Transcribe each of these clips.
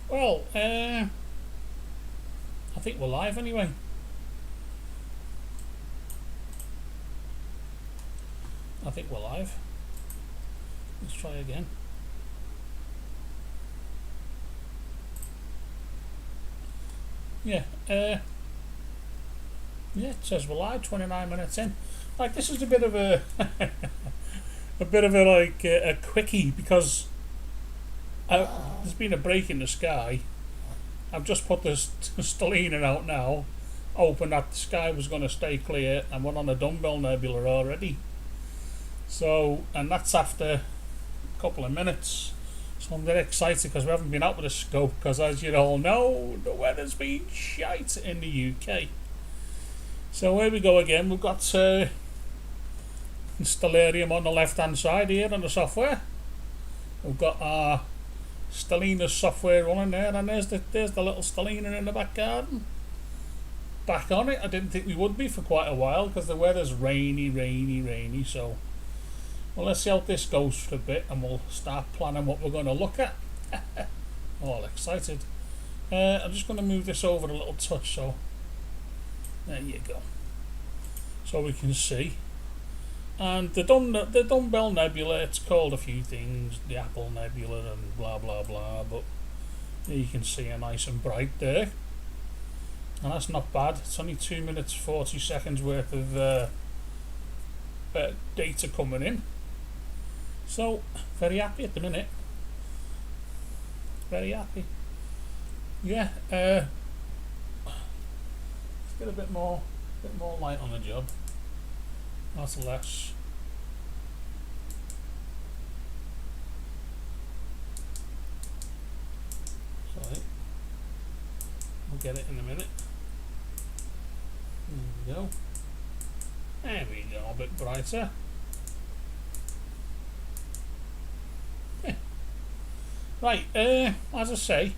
Well, I think we're live anyway. I think we're live. Let's try again. Yeah, yeah, it says we're live, 29 minutes in. Like, this is a bit of a a bit of a quickie because there's been a break in the sky. I've just put the Stellina out now, hoping that the sky was going to stay clear, and we're on a dumbbell nebula already. So, and that's after a couple of minutes. So I'm very excited because we haven't been out with a scope because, as you all know, the weather's been shite in the UK. So here we go again. We've got Stellerium on the left hand side here on the software. We've got our Stellina software running there, and there's the little Stellina in the back garden. Back on it. I didn't think we would be for quite a while because the weather's rainy. So, well, let's see how this goes for a bit, and we'll start planning what we're going to look at. All excited. I'm just going to move this over a little touch, so there you go, so we can see. And the dumbbell nebula, it's called a few things, the Apple Nebula and blah blah blah, but you can see a nice and bright there, and that's not bad. It's only 2 minutes 40 seconds worth of data coming in, so very happy at the minute. Very happy. Yeah. Let's get a bit more light on the job. That's less. Sorry. We'll get it in a minute. There we go. There we go, a bit brighter. Yeah. Right, as I say,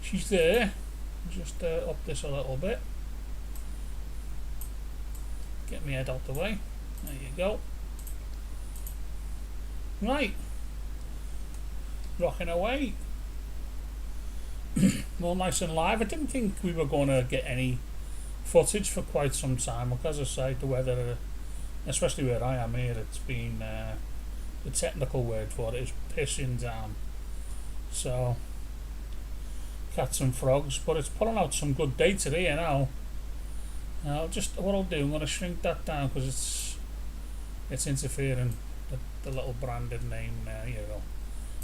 she's there. Just up this a little bit. Get my head out the way. There you go. Right. Rocking away. Well, nice and live. I didn't think we were going to get any footage for quite some time because, as I say, the weather, especially where I am here, it's been, the technical word for it is pissing down. So, cats and frogs, but it's pulling out some good data here now. What I'll do, I'm going to shrink that down because it's interfering. The little branded name there, you go.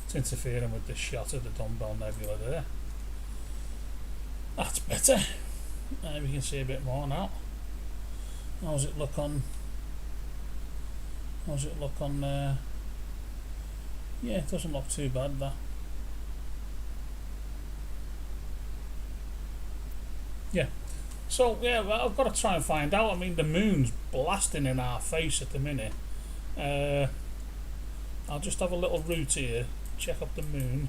It's interfering with the shot of the dumbbell nebula there. That's better. We can see a bit more now. How's it look on? Yeah, it doesn't look too bad, that. Yeah. So yeah, well, I've got to try and find out. I mean, the moon's blasting in our face at the minute. I'll just have a little route here, check up the moon.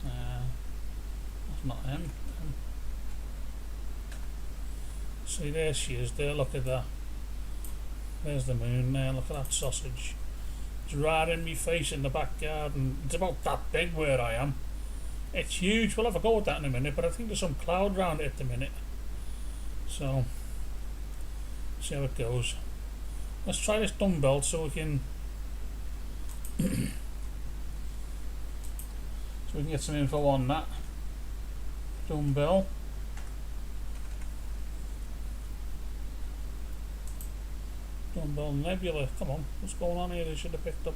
That's not him. See, there she is there, look at that. There's the moon there, look at that sausage. It's right in me face in the back garden. It's about that big where I am. It's huge. We'll have a go at that in a minute, but I think there's some cloud around it at the minute. So, see how it goes. Let's try this dumbbell so we can get some info on that. Dumbbell. Dumbbell nebula. Come on, what's going on here? They should have picked up.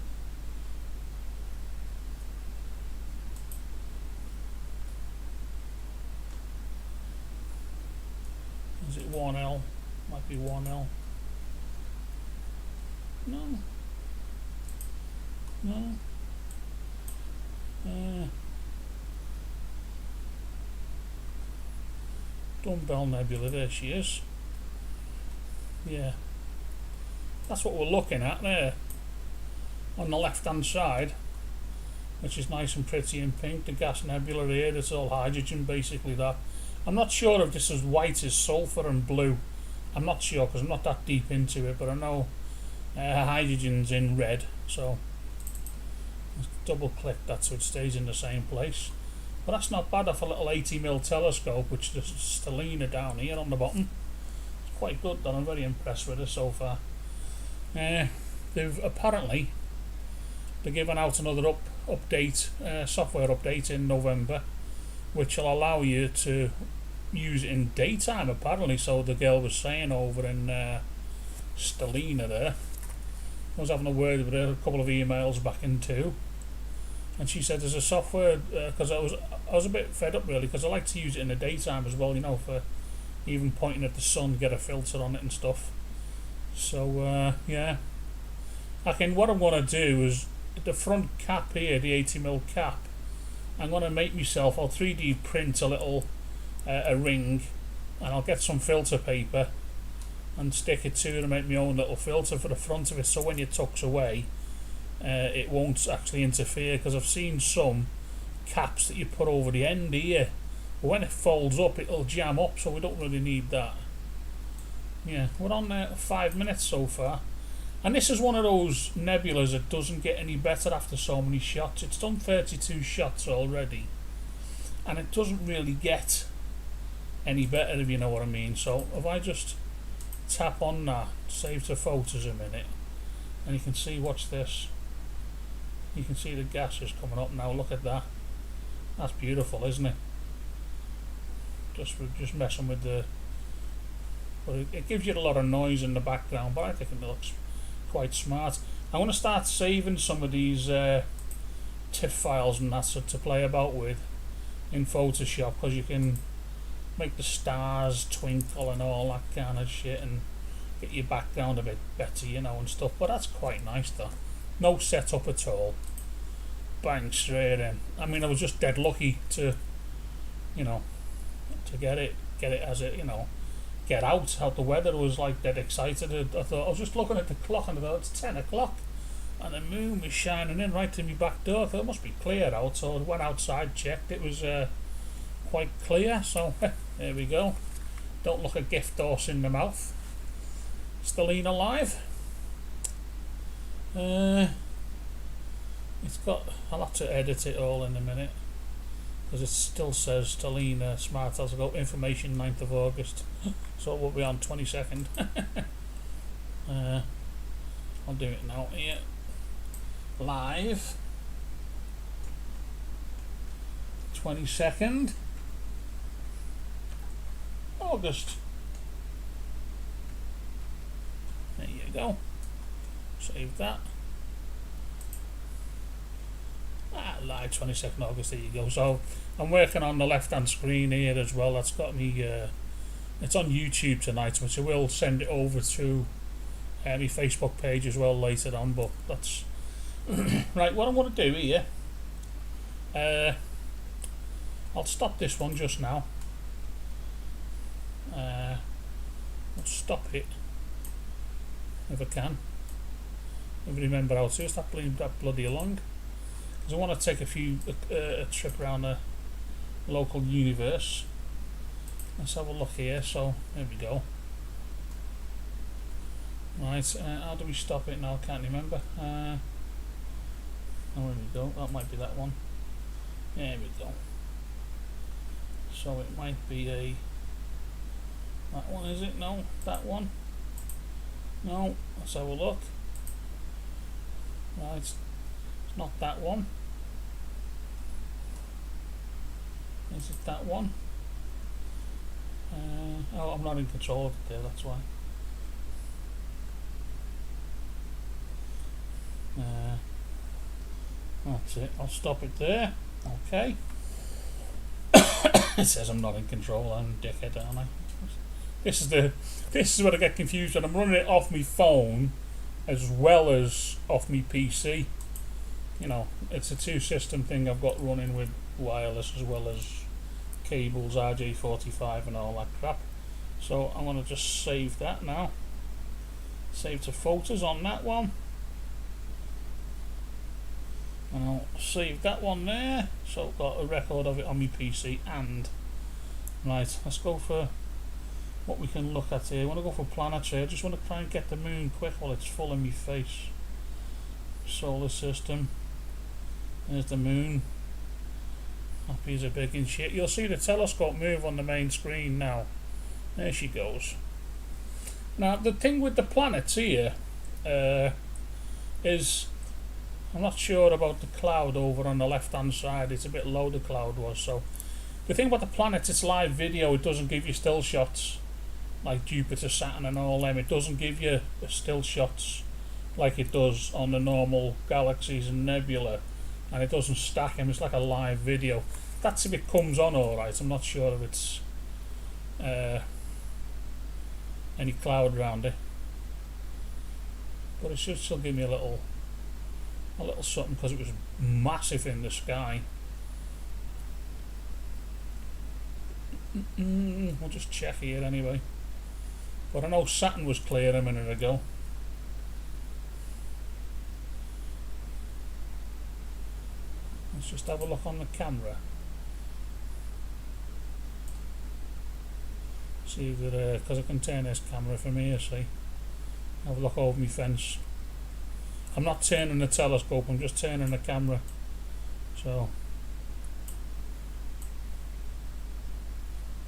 Is it 1L? Might be 1L. No. Dumbbell nebula, there she is. Yeah. That's what we're looking at there. On the left hand side, which is nice and pretty and pink. The gas nebula here, it's all hydrogen basically, that. I'm not sure if this is white as sulfur and blue. I'm not sure because I'm not that deep into it, but I know hydrogen's in red, so let's double click that so it stays in the same place. But that's not bad off a little 80mm telescope, which is Stellina down here on the bottom. It's quite good, though. I'm very impressed with it so far. They've apparently they're giving out another update, software update in November, which will allow you to use it in daytime. Apparently, so the girl was saying over in Stellina there. I was having a word with her, a couple of emails back in too, and she said there's a software because I was a bit fed up really, because I like to use it in the daytime as well, you know, for even pointing at the sun, get a filter on it and stuff. So yeah, what I'm going to do is the front cap here, the 80mm cap, I'm going to make myself, I'll 3D print a little a ring, and I'll get some filter paper and stick it to it and make my own little filter for the front of it, so when it tucks away it won't actually interfere, because I've seen some caps that you put over the end here, but when it folds up it'll jam up, so we don't really need that. Yeah, we're on 5 minutes so far, and this is one of those nebulas that doesn't get any better after so many shots. It's done 32 shots already, and it doesn't really get any better, if you know what I mean. So if I just tap on that, save to photos a minute, and you can see, watch this, you can see the gases coming up now. Look at that, that's beautiful, isn't it? Just messing with the, but it gives you a lot of noise in the background, but I think it looks quite smart. I'm going to start saving some of these TIFF files and that to play about with in Photoshop, because you can make the stars twinkle and all that kind of shit and get your background a bit better, you know, and stuff. But that's quite nice though. No setup at all. Bang, straight in. I mean, I was just dead lucky to, you know, to get it as it, you know, get out the weather. I was like dead excited. I thought, I was just looking at the clock and I thought it's 10 o'clock and the moon was shining in right to my back door. I thought it must be clear out, so I went outside, checked, it was quite clear, so there we go. Don't look a gift horse in the mouth. Stellina live. It's got, I'll have to edit it all in a minute, because it still says Stellina Smart as I go information 9th of August, so we'll be on 22nd. I'll do it now here, live, 22nd August. There you go, save that. Live 22nd August, there you go. So I'm working on the left hand screen here as well. That's got me, it's on YouTube tonight, which I will send it over to my Facebook page as well later on, but that's right. What I'm going to do here, I'll stop this one just now. I'll stop it if I can, if I remember how to. Just that bloody along, because I want to take a trip around the local universe. Let's have a look here. So there we go. Right, how do we stop it now? I can't remember. Oh, there we go. That might be that one. There we go. So it might be that one, is it? No, that one. No, let's have a look. Right, it's not that one. Is it that one? Oh, I'm not in control of it there, that's why. That's it, I'll stop it there. Okay. It says I'm not in control. I'm a dickhead, aren't I? This is where I get confused, and I'm running it off my phone as well as off my PC. You know, it's a two system thing I've got running with wireless as well as cables, RJ45 and all that crap. So I'm going to just save that now. Save to photos on that one. And I'll save that one there. So I've got a record of it on my PC. And right, let's go for what we can look at here. I want to go for planetary. I just want to try and get the moon quick while it's full in my face. Solar system. There's the moon. Happy as a big and shit. You'll see the telescope move on the main screen now. There she goes. Now the thing with the planets here is, I'm not sure about the cloud over on the left hand side. It's a bit low, the cloud was. So the thing about the planets, it's live video. It doesn't give you still shots like Jupiter, Saturn and all them. It doesn't give you the still shots like it does on the normal galaxies and nebula, and it doesn't stack them. It's like a live video. That's if it comes on alright. I'm not sure if it's any cloud around it, but it should still give me a little something, because it was massive in the sky. We'll just check here anyway, but I know Saturn was clear a minute ago. Let's just have a look on the camera, see if there, because I can turn this camera from here, see. Have a look over my fence. I'm not turning the telescope, I'm just turning the camera. So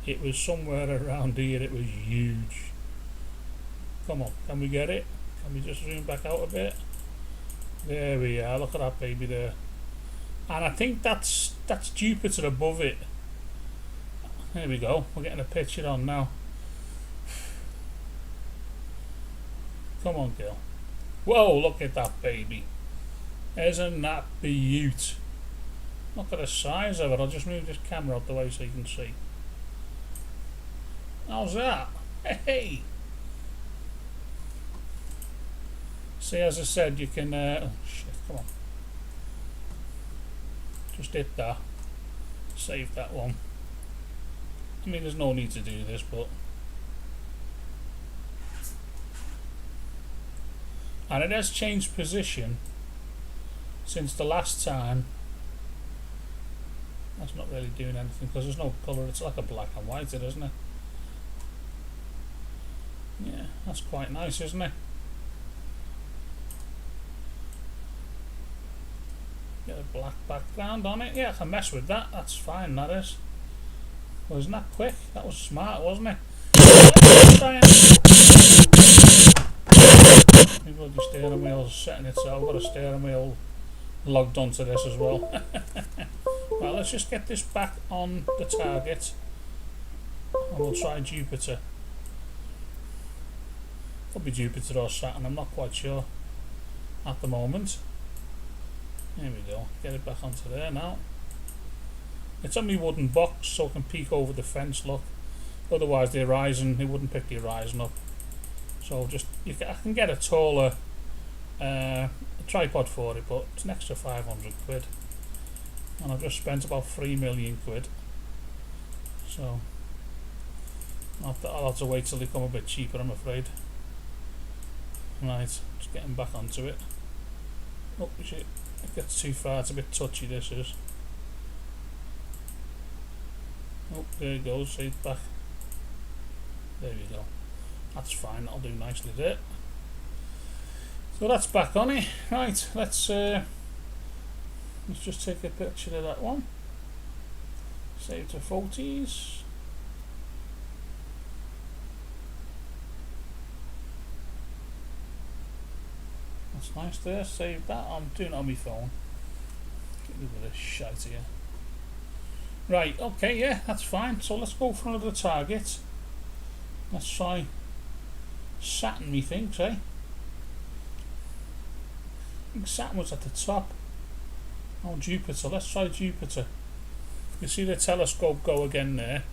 it was somewhere around here. It was huge. Come on, can we get it? Can we just zoom back out a bit? There we are, look at that baby there. And I think that's Jupiter above it. There we go, we're getting a picture on now. Come on, girl. Whoa, look at that baby. Isn't that beaut? Look at the size of it. I'll just move this camera out the way so you can see. How's that? Hey! See, as I said, you can... oh shit, come on. Just hit that. Save that one. I mean, there's no need to do this, but... and it has changed position since the last time. That's not really doing anything because there's no colour. It's like a black and white, isn't it? Yeah, that's quite nice, isn't it? Get a black background on it. Yeah, I can mess with that. That's fine, that is. Wasn't that quick? That was smart, wasn't it? The steering wheel's setting itself. I've got a steering wheel logged onto this as well. Well, let's just get this back on the target and we'll try Jupiter. Could be Jupiter or Saturn, I'm not quite sure at the moment. There we go, get it back onto there now. It's on my wooden box so I can peek over the fence, look. Otherwise the horizon, it wouldn't pick the horizon up. So just, I can get a taller tripod for it, but it's an extra 500 quid. And I've just spent about 3 million quid. So I'll have to wait till they come a bit cheaper, I'm afraid. Right, just getting back onto it. Oh shit, it gets too far, it's a bit touchy this is. Oh, there it goes, see it's back. There we go. That's fine, that'll do nicely there. So that's back on it. Right, let's just take a picture of that one. Save to photos. That's nice there, save that. I'm doing it on my phone. Get rid of this shite here. Right, okay, yeah, that's fine. So let's go for another target. Let's try Saturn, methinks, eh? I think Saturn was at the top. Oh, Jupiter. Let's try Jupiter. You see the telescope go again there.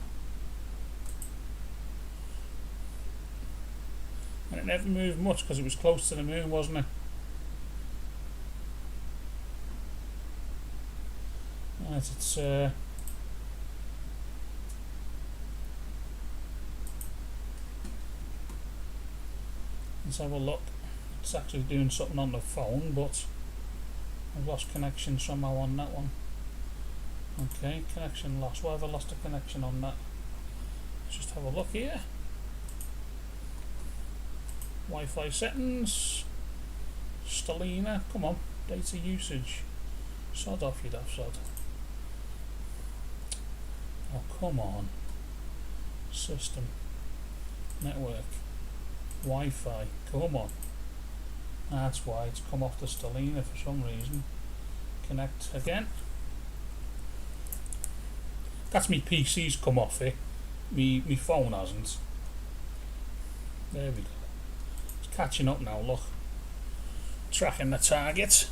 And it never moved much because it was close to the moon, wasn't it? Right, it's let's have a look. It's actually doing something on the phone, but I've lost connection somehow on that one. Okay, connection lost. Why have I lost a connection on that? Let's just have a look here. Wi-Fi settings. Stellina. Come on. Data usage. Sod off, you daft sod. Come on. System. Network. Wi-Fi. Come on. That's why it's come off the Stellina for some reason. Connect again. That's me PC's come off it. Me phone hasn't. There we go. It's catching up now, look. Tracking the target.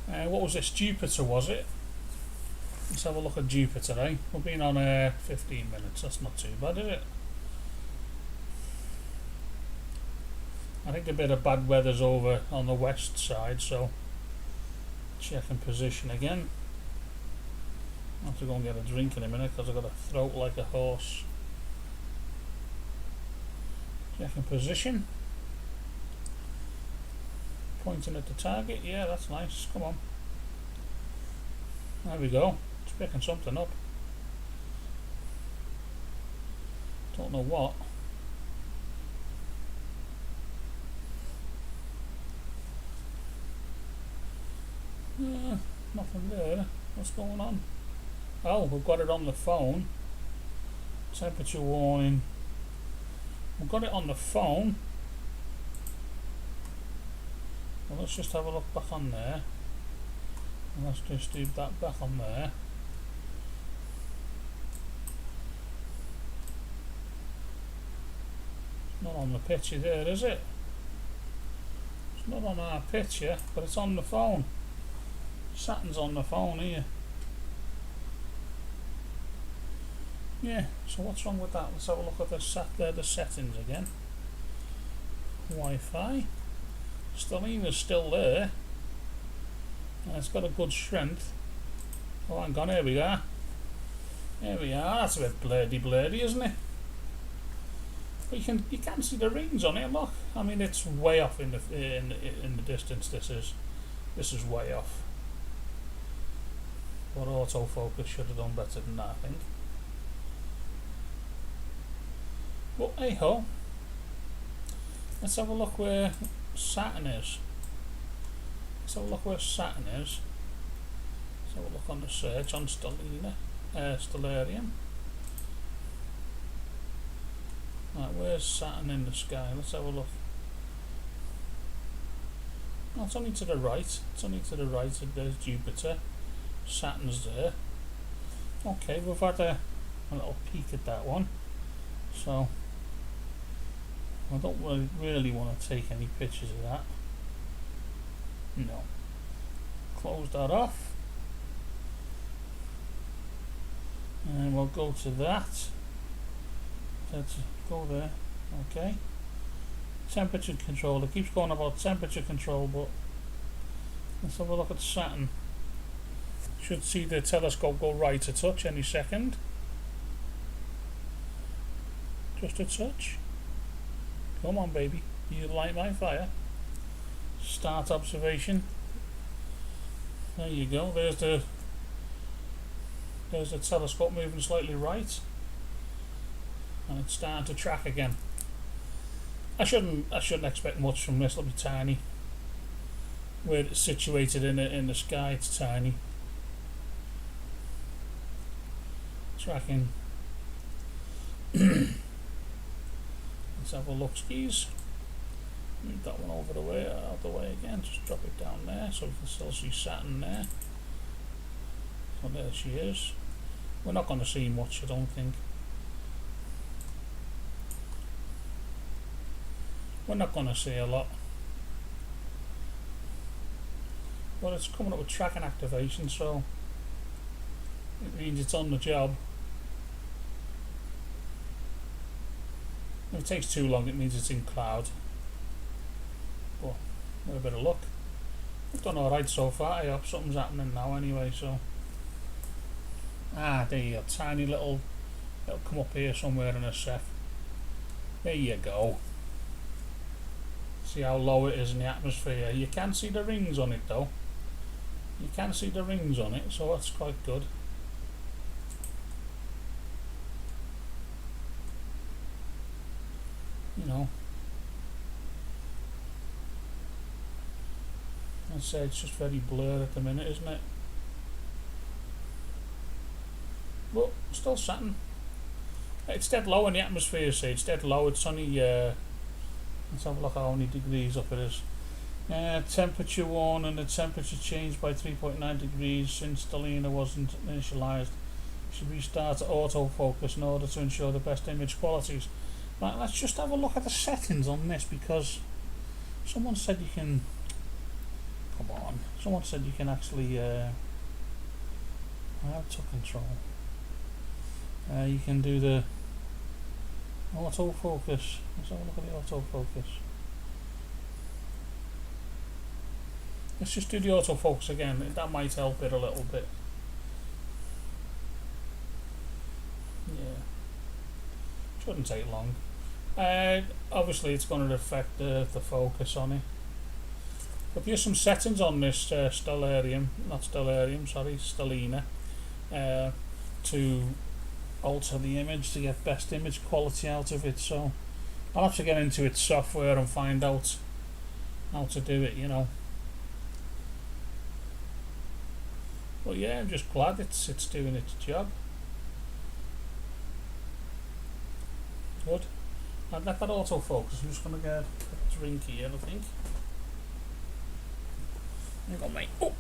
What was this? Jupiter, was it? Let's have a look at Jupiter, eh? We've been on 15 minutes. That's not too bad, is it? I think a bit of bad weather's over on the west side, so checking position again. I'll have to go and get a drink in a minute because I've got a throat like a horse. Checking position. Pointing at the target. Yeah, that's nice. Come on. There we go. It's picking something up. Don't know what. Nothing there. What's going on? Oh, we've got it on the phone. Temperature warning. We've got it on the phone. Well, let's just have a look back on there. And let's just do that back on there. It's not on the picture there, is it? It's not on our picture, but it's on the phone. Saturn's on the phone here. Yeah, so what's wrong with that? Let's have a look at the settings again. Wi-Fi. Stellina's still there. And it's got a good strength. Oh, hang on, here we are. There we are. That's a bit blurry, isn't it? But you can see the rings on it. Look, I mean, it's way off in the distance. This is way off. But autofocus should have done better than that, I think. But hey ho, let's have a look where Saturn is. Let's have a look where Saturn is. Let's have a look on the search on Stellina, Stellerium. Right, where's Saturn in the sky? Let's have a look. Oh, it's only to the right. It's only to the right. There's Jupiter. Saturn's there. Okay, we've had a little peek at that one. So I don't really want to take any pictures of that. No. Close that off. And we'll go to that. Let's go there. Okay. Temperature control. It keeps going about temperature control, but let's have a look at Saturn. Should see the telescope go right a touch any second. Just a touch. Come on, baby. You light my fire. Start observation. There you go. There's the telescope moving slightly right, and it's starting to track again. I shouldn't expect much from this. It'll be tiny. Where it's situated in the sky, it's tiny. Tracking. Let's have a look, skis. Move that one over the way, out of the way again. Just drop it down there so we can still see Saturn there. So there she is. We're not going to see much, I don't think. We're not going to see a lot. But it's coming up with tracking activation, so it means it's on the job. If it takes too long, it means it's in cloud. But with a bit of luck, I've done alright so far. I hope something's happening now anyway, so. There you go, tiny little, it'll come up here somewhere in a sec. There you go. See how low it is in the atmosphere. You can see the rings on it though. You can see the rings on it, so that's quite good. You know, I'd say it's just very blurred at the minute, isn't it? but still setting. It's dead low in the atmosphere, see, it's dead low. It's only let's have a look how many degrees up it is. Temperature 1, and the temperature changed by 3.9 degrees since Stellina wasn't initialized. Should restart autofocus in order to ensure the best image qualities. Right, let's just have a look at the settings on this, because someone said you can. Come on, someone said you can actually auto control. You can do the autofocus. Let's have a look at the autofocus. Let's just do the autofocus again. That might help it a little bit. Yeah, shouldn't take long. Obviously, it's going to affect the focus on it. But here's some settings on this Stellerium, sorry, Stellina, to alter the image to get best image quality out of it. So I'll have to get into its software and find out how to do it, you know. But yeah, I'm just glad it's doing its job. Good. I'd let that autofocus. I'm just going to get a drink here, I think. Hang on, mate. Oh!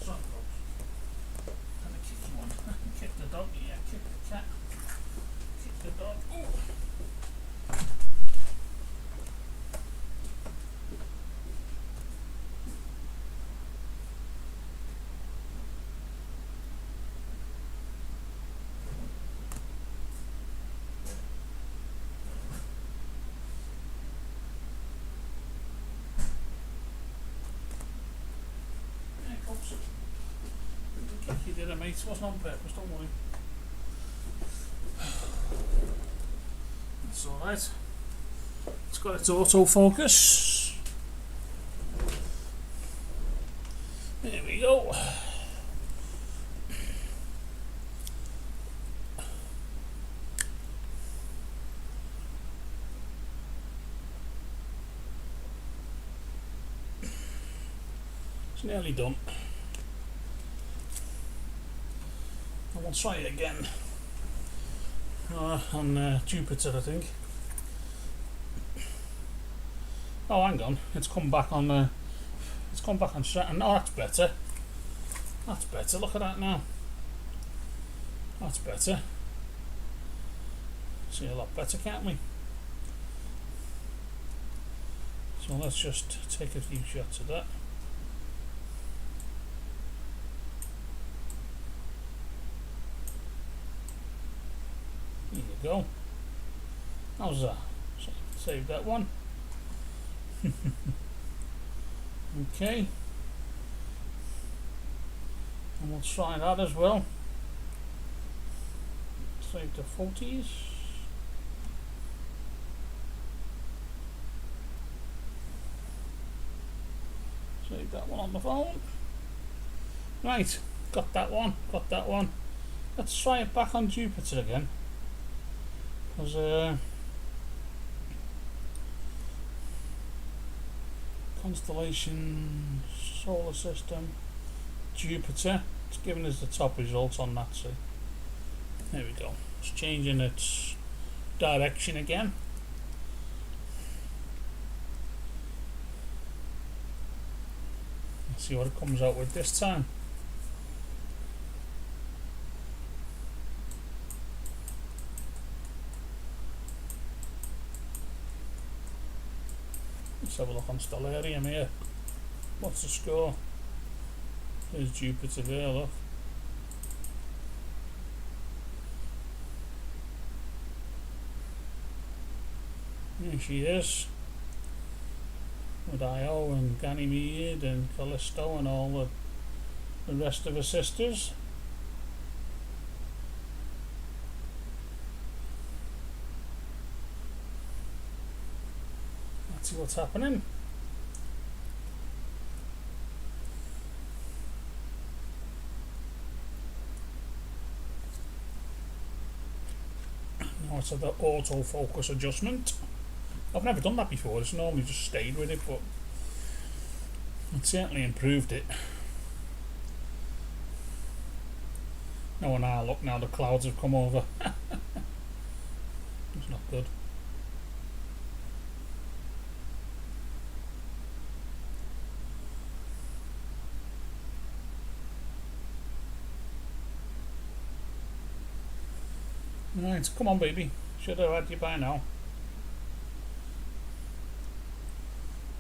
Sorry, folks. Can I kick you on? Kick the dog, yeah, kick the cat. Kick the dog. Oh! You did it, mate. It wasn't on purpose, don't worry. It's alright. It's got its autofocus. There we go. It's nearly done. And we'll try it again on Jupiter, I think. Oh, hang on, it's come back on. It's come back on Saturn. Oh, that's better. That's better. Look at that now. That's better. See a lot better, can't we? So let's just take a few shots of that. There you go. How's that? Save that one. Okay. And we'll try that as well. Save the 40s. Save that one on the phone. Right, got that one, got that one. Let's try it back on Jupiter again. Because constellation, solar system, Jupiter. It's giving us the top results on that. See, there we go. It's changing its direction again. Let's see what it comes out with this time. Let's have a look on Stellerium here. What's the score? There's Jupiter there, look. There she is. With Io and Ganymede and Callisto and all the rest of her sisters. Let's see what's happening. Now it's the autofocus adjustment. I've never done that before, it's normally just stayed with it, but it certainly improved it. No, when I look now, the clouds have come over. It's not good. Right, come on, baby. Should have had you by now.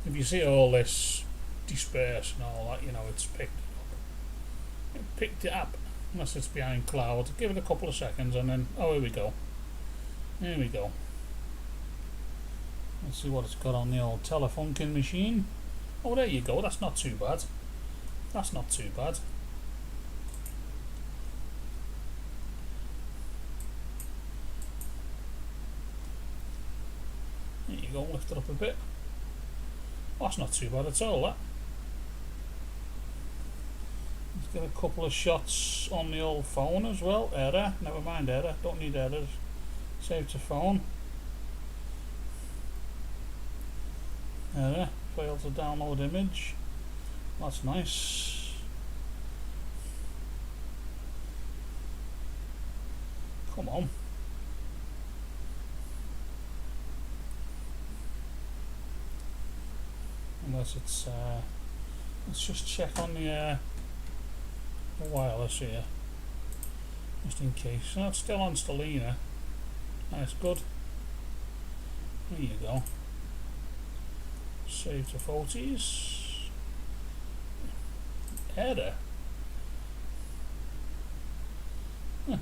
If you see all this disperse and all that, you know it's picked it up. It picked it up, unless it's behind clouds. Give it a couple of seconds and then, oh, here we go. Here we go. Let's see what it's got on the old telefunken machine. Oh, there you go. That's not too bad. That's not too bad. There you go. Lift it up a bit. That's not too bad at all, that. Let's get a couple of shots on the old phone as well. Error. Never mind error. Don't need errors. Save to phone. Error. Failed to download image. That's nice. Come on. Unless it's let's just check on the wireless here, just in case. So it's still on Stellina. That's good. There you go. Save to photos. Error. Huh.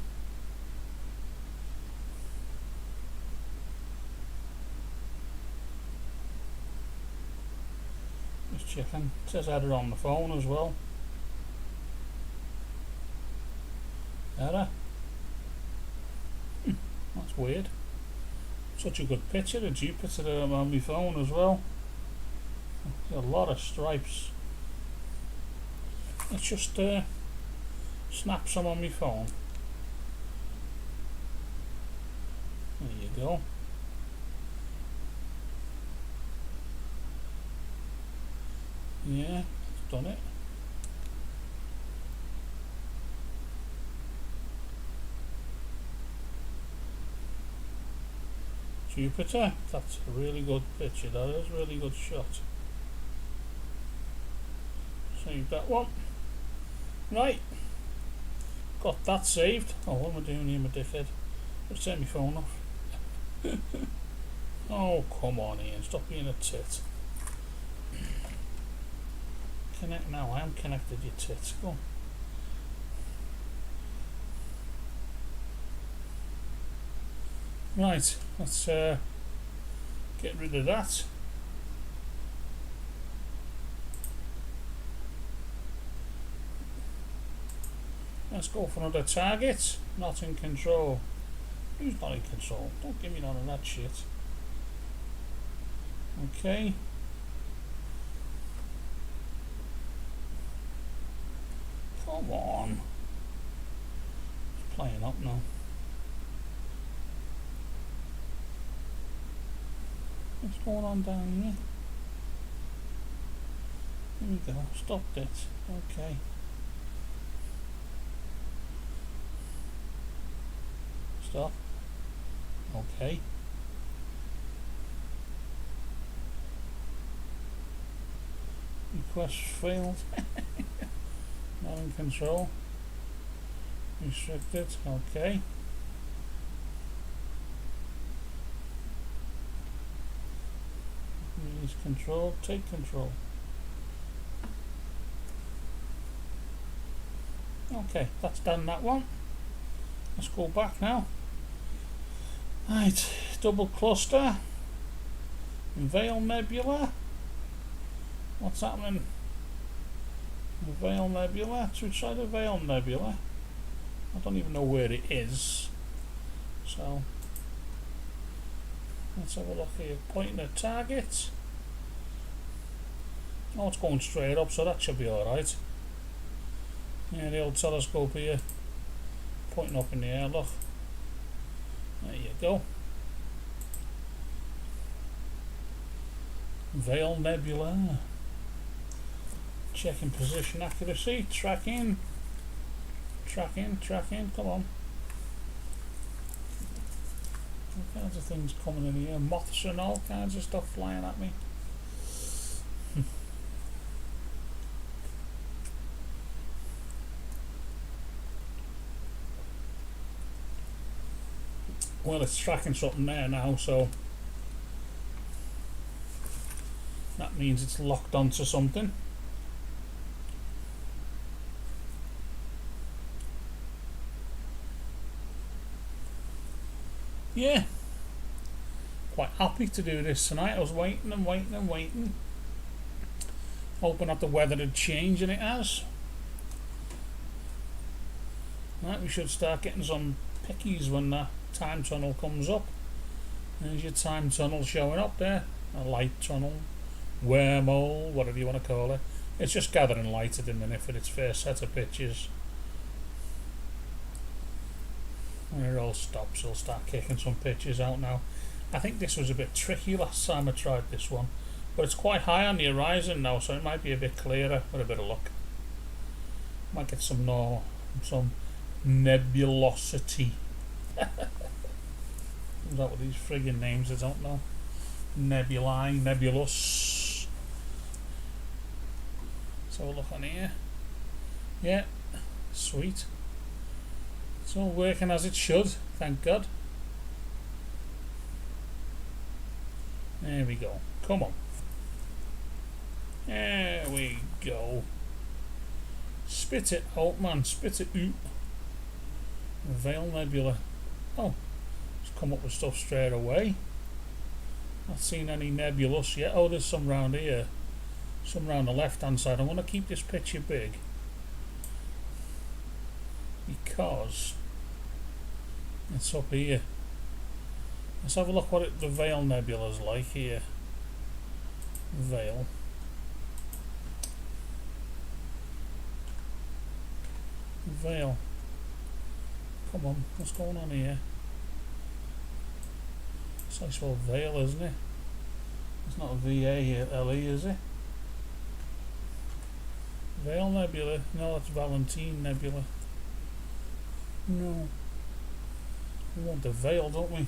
Just checking. It says error on the phone as well. Error. That's weird. Such a good picture of Jupiter on my phone as well. There's a lot of stripes. Let's just snap some on my phone. There you go. Yeah, it's done it. Jupiter, that's a really good picture. That is a really good shot. Save that one. Right, got that saved. Oh, what am I doing here, my dickhead? Let's turn my phone off. Oh, come on, Ian, stop being a tit. Connect now. I am connected, you tits. Go on. Right, let's get rid of that. Let's go for another target. Not in control. Who's not in control? Don't give me none of that shit. Okay. Come on. It's playing up now. What's going on down here? Here we go. Stopped it. Okay. Stop. Okay. Request failed. Not in control. Restricted. Okay. Release control. Take control. Okay, that's done that one. Let's go back now. Right, double cluster. Veil Nebula. What's happening? The Veil Nebula. So we try the Veil Nebula. I don't even know where it is. So let's have a look here. Pointing at target. Oh, it's going straight up, so that should be alright. Yeah, the old telescope here. Pointing up in the air, look. There you go. Veil Nebula. Checking position accuracy, tracking. Tracking, come on. All kinds of things coming in here. Moths and all kinds of stuff flying at me. Well, it's tracking something there now, so that means it's locked onto something. Yeah, quite happy to do this tonight. I was waiting and waiting and waiting, hoping that the weather would change, and it has. Right, we should start getting some pickies when that time tunnel comes up. There's your time tunnel showing up there. A light tunnel, wormhole, whatever you want to call it. It's just gathering light at the minute for its first set of pictures. When it all stops, it'll start kicking some pictures out now. I think this was a bit tricky last time I tried this one, but it's quite high on the horizon now, so it might be a bit clearer with a bit of luck. Might get some nebulosity. Is that what these friggin' names? I don't know. Nebulae, nebulous. Let's have a look on here. Yeah, sweet. It's all working as it should, thank God. There we go. Come on. There we go. Spit it out, man. Spit it out. Veil Nebula. Oh, it's come up with stuff straight away. Not seen any nebulous yet. Oh, there's some round here. Some round the left hand side. I want to keep this picture big because it's up here. Let's have a look what the Veil Nebula is like here. Veil. Veil. Come on, what's going on here? It's like spelled Veil, isn't it? It's not a V-A-L-E, is it? Veil Nebula. No, that's Valentine Nebula. No. We want the Veil, don't we?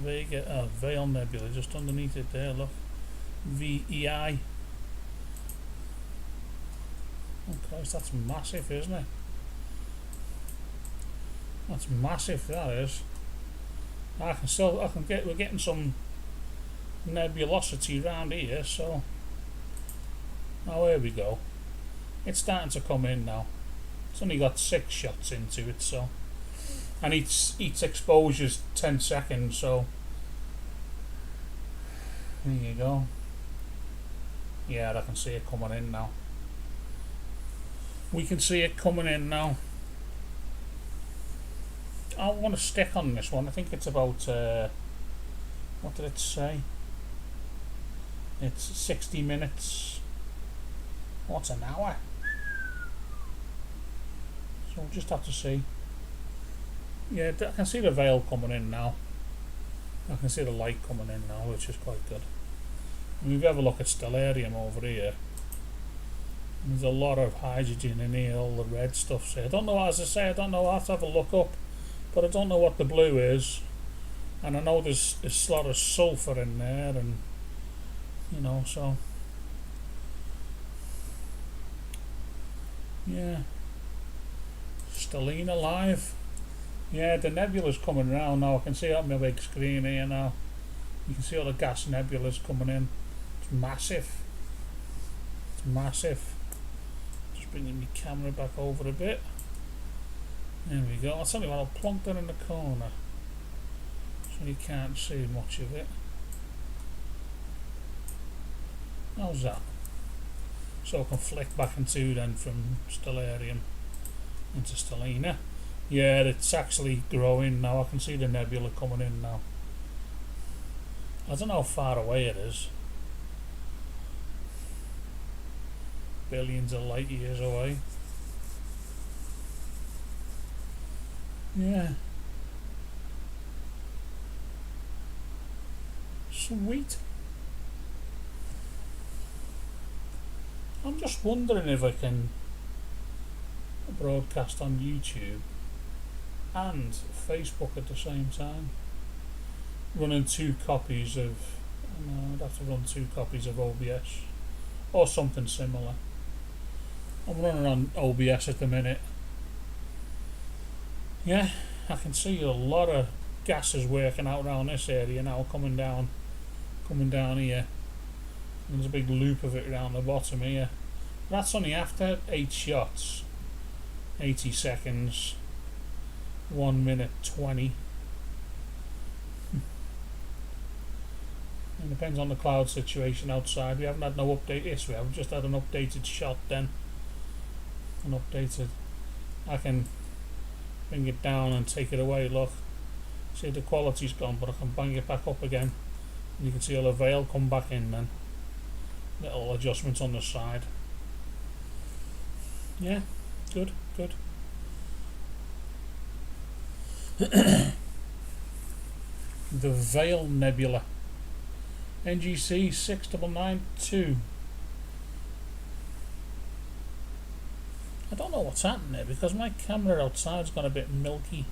Veil Nebula, just underneath it there, look. V-E-I. Oh Christ, that's massive, isn't it? That's massive, that is. We're getting some nebulosity around here, so. Oh, here we go. It's starting to come in now. It's only got 6 shots into it, so. And each exposure's 10 seconds, so. There you go. Yeah, I can see it coming in now. We can see it coming in now. I want to stick on this one. I think it's about, what did it say? It's 60 minutes. What's an hour? So we'll just have to see. Yeah, I can see the veil coming in now. I can see the light coming in now, which is quite good. And we've have a look at Stellerium over here. There's a lot of hydrogen in here, all the red stuff. So I don't know, as I say, I don't know. I have to have a look up, but I don't know what the blue is. And I know there's a lot of sulfur in there, and you know, so yeah. Stellina live. Yeah, the nebula's coming around now. I can see it on my big screen here now. You can see all the gas nebulas coming in. It's massive. It's massive. Just bringing my camera back over a bit. There we go. I'll tell you what, I'll plonk that in the corner so you can't see much of it. How's that? So I can flick back into then from Stellerium into Stellina. Yeah, it's actually growing now. I can see the nebula coming in now. I don't know how far away it is. Billions of light years away. Yeah. Sweet. I'm just wondering if I can broadcast on YouTube and Facebook at the same time. Running 2 copies of, no, I'd have to run 2 copies of OBS or something similar. I'm running on OBS at the minute. Yeah, I can see a lot of gases working out around this area now, coming down here. And there's a big loop of it around the bottom here. That's only after 8 shots, 80 seconds, 1 minute 20. It depends on the cloud situation outside. We haven't had no update. Yes, we have just had an updated shot then. I can bring it down and take it away, look. See, the quality's gone, but I can bang it back up again. And you can see all the veil come back in then. Little adjustments on the side. Yeah, good. The Veil Nebula. NGC 6992. I don't know what's happened there because my camera outside's gone a bit milky.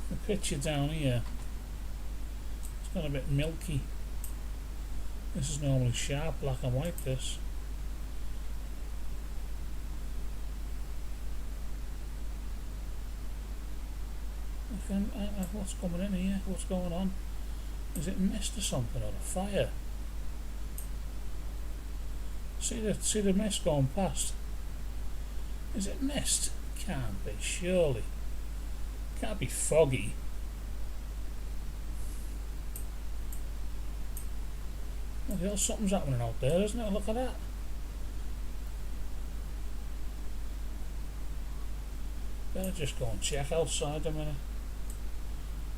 The picture down here, it's gone a bit milky. This is normally sharp black and white, this. What's coming in here? What's going on? Is it mist or something, or a fire? See the mist going past. Is it mist? Can't be, surely. Can't be foggy. Well, something's happening out there, isn't it? Look at that. Better just go and check outside a minute.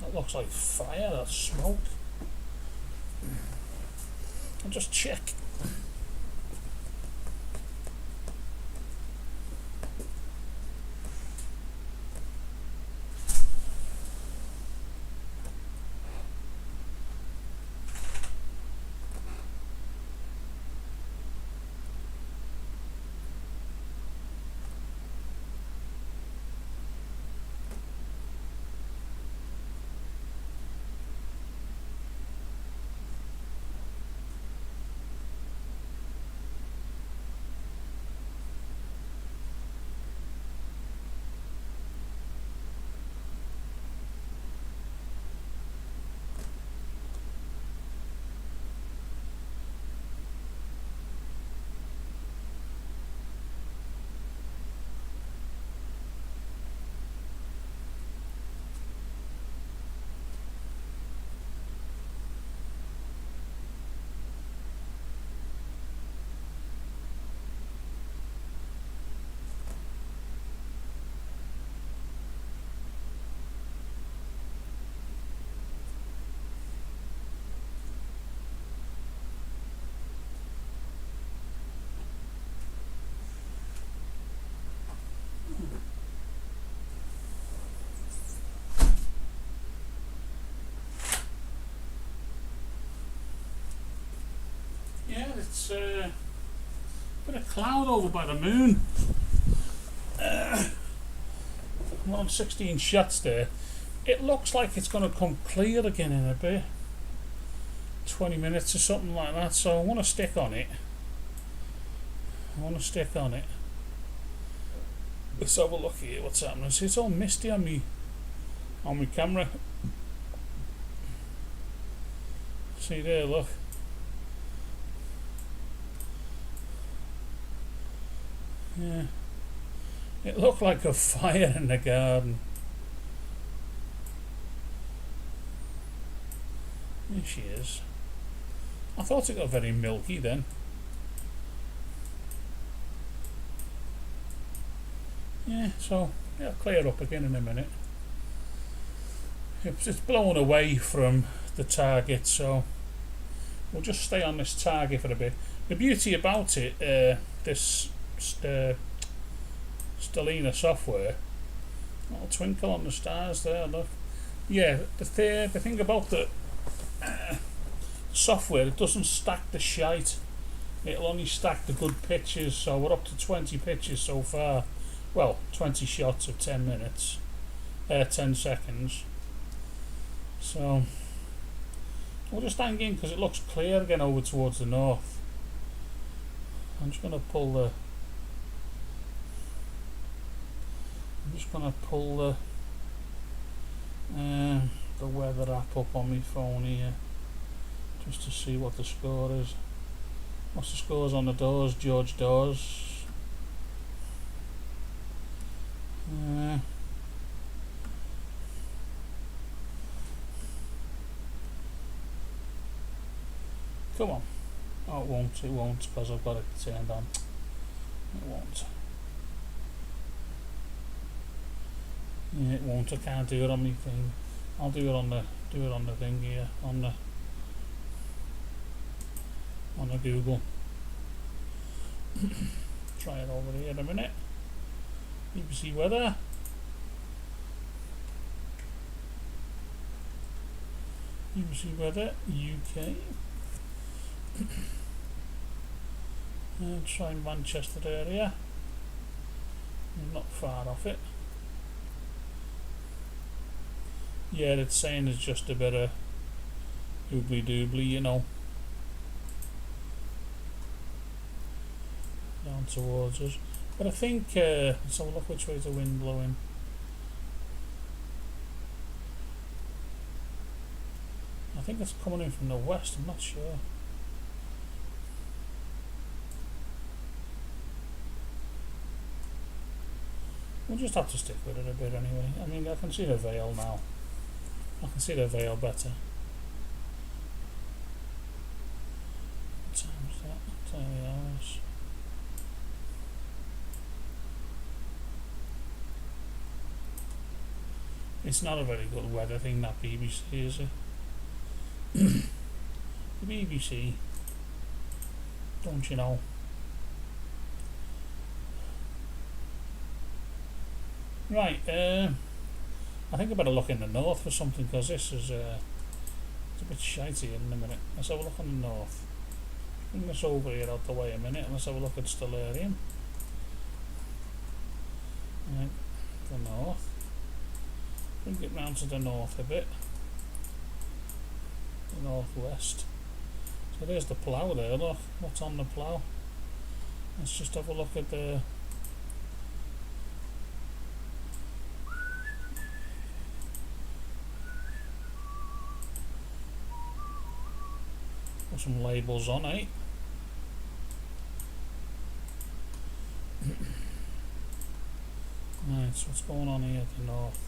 That looks like fire, that's smoke. I'll just check. Yeah, it's a bit of cloud over by the moon. I'm on 16 shots there. It looks like it's going to come clear again in a bit. 20 minutes or something like that, so I want to stick on it. Let's have a look here, what's happening. See, it's all misty on me camera. See there, look. Yeah, it looked like a fire in the garden. There she is. I thought it got very milky then. Yeah, so it'll clear up again in a minute. It's blown away from the target, so we'll just stay on this target for a bit. The beauty about it, this Stellina software, little twinkle on the stars there, look. Yeah, the thing about the software, it doesn't stack the shite it'll only stack the good pictures, so we're up to 20 pictures so far. Well, 20 shots of 10 minutes, 10 seconds. So we'll just hang in because it looks clear again over towards the north. I'm just going to pull the weather app up on my phone here, just to see what the score is. What's the scores on the doors? George Doors. Come on. Oh, it won't, because I've got it turned on. It won't. Yeah, it won't. I can't do it on my thing. I'll do it on the thing here, on the Google. Try it over here in a minute. BBC weather. BBC weather UK. And try Manchester area. I'm not far off it. Yeah, it's saying it's just a bit of doobly doobly, you know, down towards us. But I think let's have a look which way is the wind blowing. I think it's coming in from the west, I'm not sure. We'll just have to stick with it a bit anyway. I mean, I can see the veil now. I can see the veil better. What time is that? 10 hours. It's not a very good weather thing, that BBC, is it? The BBC, don't you know? Right, I think I better look in the north for something, because this is it's a bit shitey in a minute. Let's have a look in the north. Bring this over here out the way a minute, and let's have a look at Stellerium. Right, the north. Bring it round to the north a bit. The northwest. So there's the plough there, look. What's on the plough? Let's just have a look at the... Put some labels on, eh? Right, so what's going on here at the north?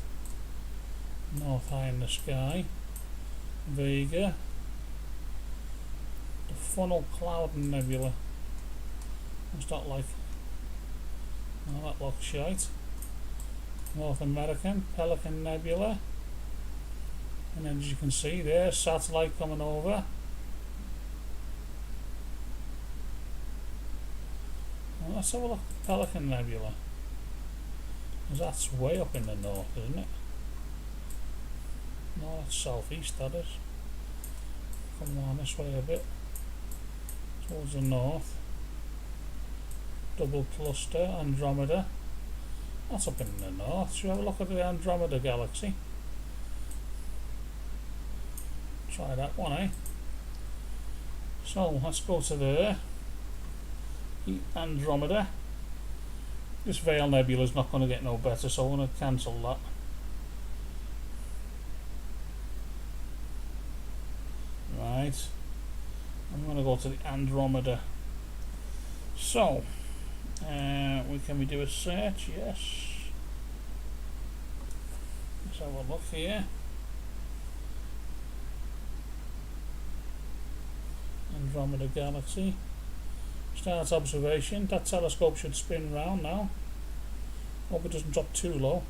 North high in the sky. Vega. The Funnel Cloud Nebula. What's that like? Oh, that looks shite. North American Pelican Nebula. And then as you can see there, satellite coming over. Well, let's have a look at Pelican Nebula. Because that's way up in the north, isn't it? No, that's southeast, that is. Come on this way a bit. Towards the north. Double cluster, Andromeda. That's up in the north. Should we have a look at the Andromeda galaxy? Try that one, eh? So, let's go to there. Andromeda. This Veil Nebula is not going to get no better, so I'm going to cancel that. Right. I'm going to go to the Andromeda. So, can we do a search? Yes. Let's have a look here. Andromeda Galaxy. Start observation. That telescope should spin round now. Hope it doesn't drop too low.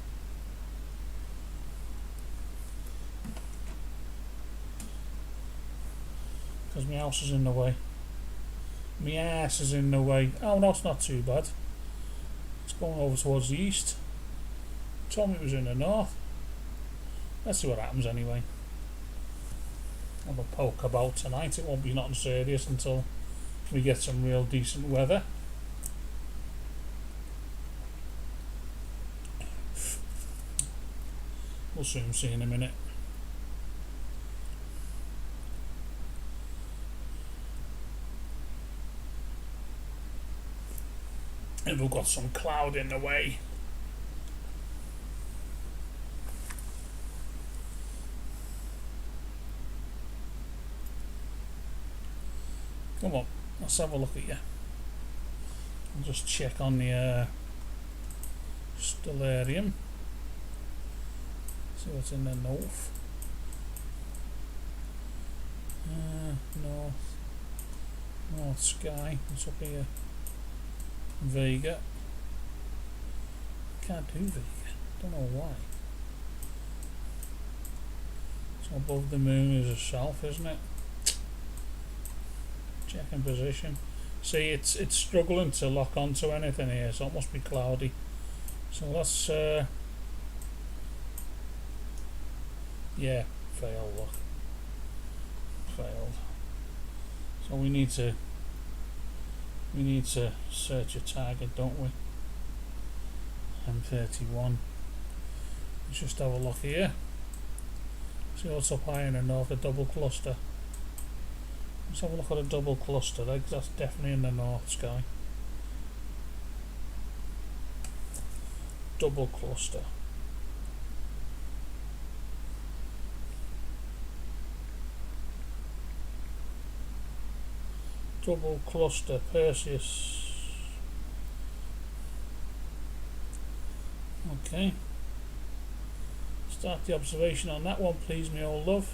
Because my house is in the way. My ass is in the way. Oh no, it's not too bad. It's going over towards the east. Told me it was in the north. Let's see what happens anyway. I'll have a poke about tonight. It won't be nothing serious until we get some real decent weather. We'll soon see in a minute. And we've got some cloud in the way. Come on, let's have a look at you. I'll just check on the Stellerium. See what's in the north. North sky. What's up here? Vega. Can't do Vega. Don't know why. So above the moon is a south, isn't it? Checking position. See, it's struggling to lock onto anything here, so it must be cloudy. So let's yeah, failed. Look, failed. So we need to search a target, don't we? M31. Let's just have a look here. See what's up high in the north, a double cluster. Let's have a look at a double cluster. That's definitely in the north sky. Double cluster. Double cluster, Perseus. Okay. Start the observation on that one, please, me old love.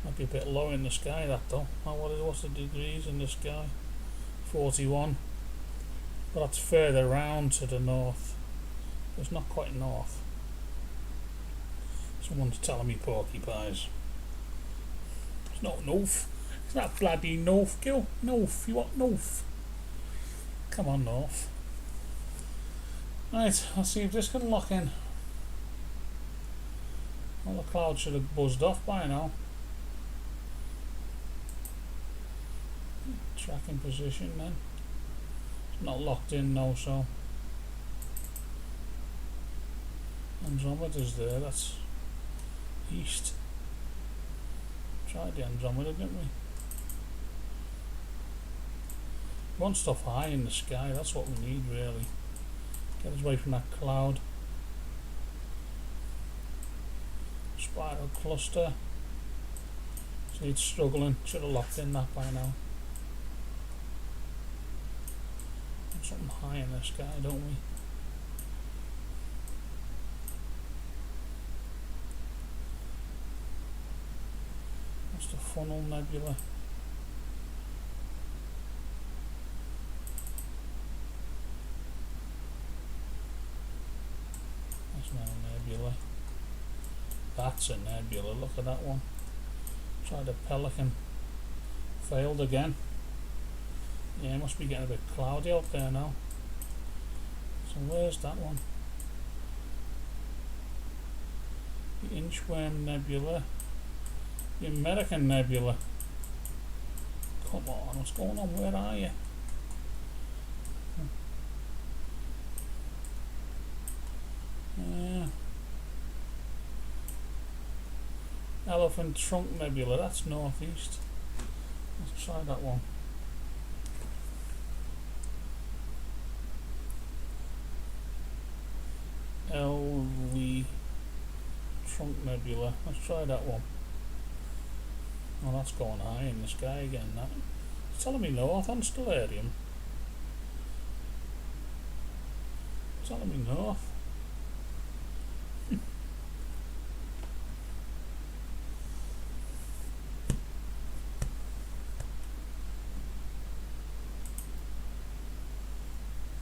Might be a bit low in the sky, that though. What's the degrees in the sky? 41. But that's further round to the north. It's not quite north. Someone's telling me porcupines. It's not north. It's not bloody north, Gil. North. You want north? Come on, north. Right, let's see if this can lock in. Well, the cloud should have buzzed off by now. Tracking position then. It's not locked in now, so Andromeda's there, that's east. Tried the Andromeda, didn't we? We want stuff high in the sky, that's what we need really. Get us away from that cloud. Spiral cluster. See, it's struggling, should have locked in that by now. Something high in the sky, don't we? That's the Funnel Nebula. That's not a nebula. That's a nebula, look at that one. Tried a Pelican. Failed again. Yeah, it must be getting a bit cloudy out there now. So where's that one? The Inchworm Nebula. The American Nebula. Come on, what's going on? Where are you? Elephant Trunk Nebula, that's northeast. Let's try that one. LV Trunk Nebula. Let's try that one. Oh, that's going high in the sky again. That. It's telling me north on Stellerium. It's telling me north.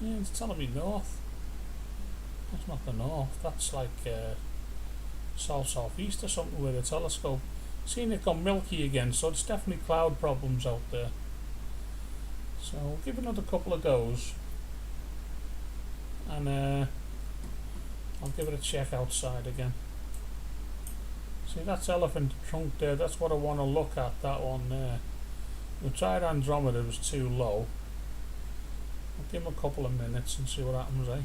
Yeah, it's telling me north. That's not the north, that's like south-southeast or something with a telescope. Seeing it gone milky again, so it's definitely cloud problems out there. So we'll give another couple of goes. And I'll give it a check outside again. See, that's elephant trunk there, that's what I want to look at, that one there. We tried Andromeda, it was too low. I'll give him a couple of minutes and see what happens, eh?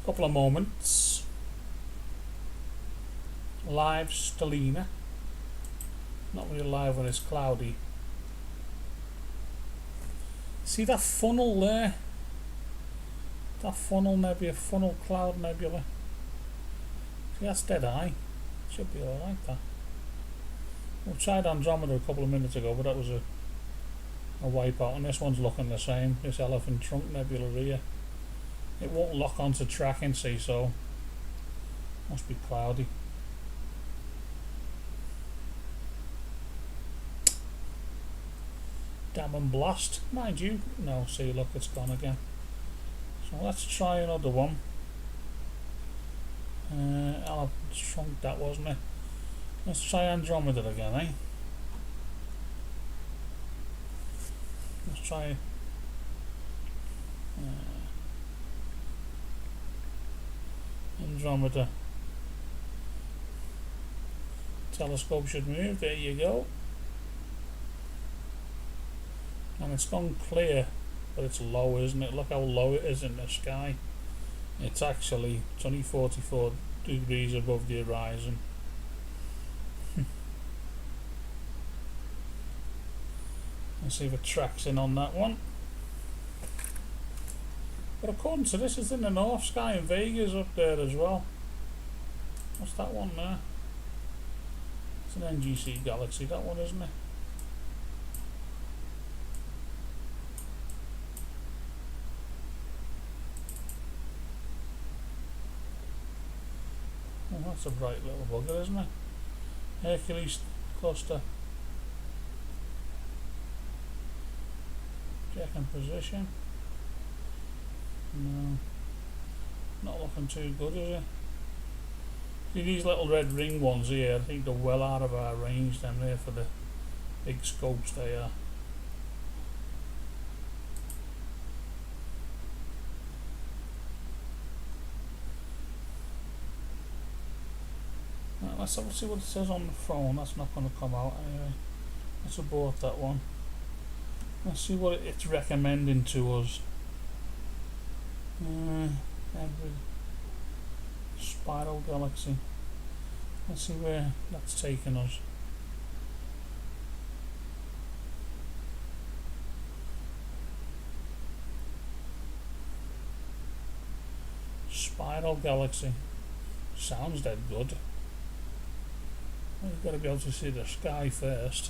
Couple of moments. Live Stellina. Not really live when it's cloudy. See that funnel there? That funnel nebula, funnel cloud nebula. See, that's dead eye. Should be alright, that. We tried Andromeda a couple of minutes ago, but that was a wipeout, and this one's looking the same. This elephant trunk nebula here. It won't lock onto tracking, see, so must be cloudy. Damn and blast, mind you. No, see, look, it's gone again. So let's try another one. Elephant trunk, that wasn't it. Let's try Andromeda again, eh? Let's try Andromeda. Telescope should move, there you go. And it's gone clear, but it's low, isn't it? Look how low it is in the sky. It's only 44 degrees above the horizon. Let's see if it tracks in on that one. But according to this, it's in the north sky, and Vega's up there as well. What's that one there? It's an NGC galaxy, that one, isn't it? Oh, that's a bright little bugger, isn't it? Hercules cluster. Checking position. No, not looking too good, is it? See, these little red ring ones here, I think they're well out of our range, them there, for the big scopes they are. Right, let's have a see what it says on the phone. That's not going to come out anyway. Let's abort that one. Let's see what it's recommending to us. Every spiral galaxy. Let's see where that's taken us. Spiral galaxy. Sounds dead good. Well, you've got to be able to see the sky first.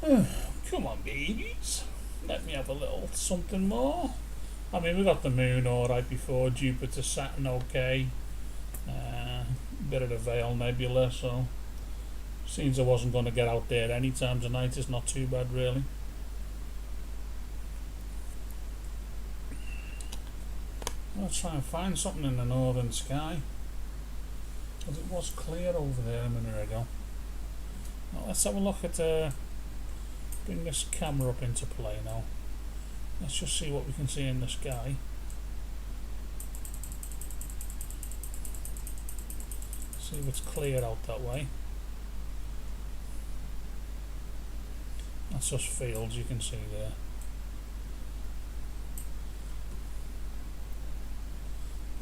Come on, babies. Let me have a little something more. I mean, we got the moon alright before, Jupiter, Saturn okay. Bit of the Veil Nebula, so seems I wasn't going to get out there anytime tonight. It's not too bad, really. Let's try and find something in the northern sky, because it was clear over there a minute ago. Now, let's have a look at bring this camera up into play now. Let's just see what we can see in the sky. See if it's clear out that way. That's just fields you can see there.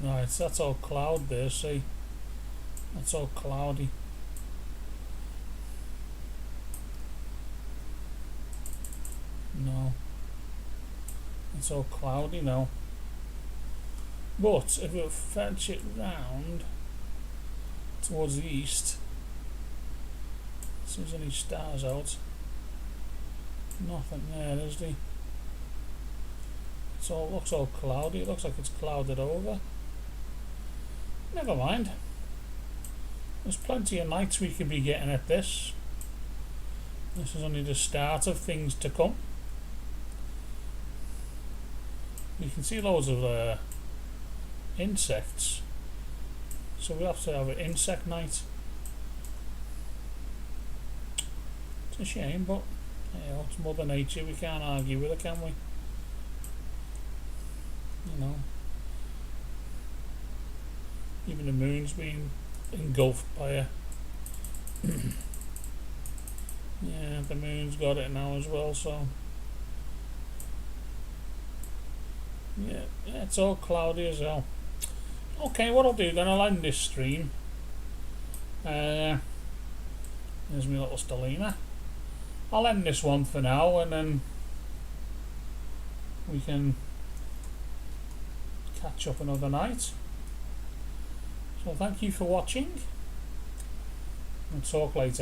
Right, so that's all cloud there, see? That's all cloudy. No. It's all cloudy now. But if we fetch it round towards the east, see if there's any stars out. Nothing there, is there? It looks all cloudy. It looks like it's clouded over. Never mind. There's plenty of nights we can be getting at this. This is only the start of things to come. You can see loads of insects, so we have to have an insect night. It's a shame, but you know, it's Mother Nature. We can't argue with it, can we? You know, even the moon's being engulfed by Yeah, the moon's got it now as well, so yeah, it's all cloudy as well. Okay, what I'll do then, I'll end this stream. There's my little Stellina. I'll end this one for now, and then we can catch up another night. So thank you for watching, and talk later.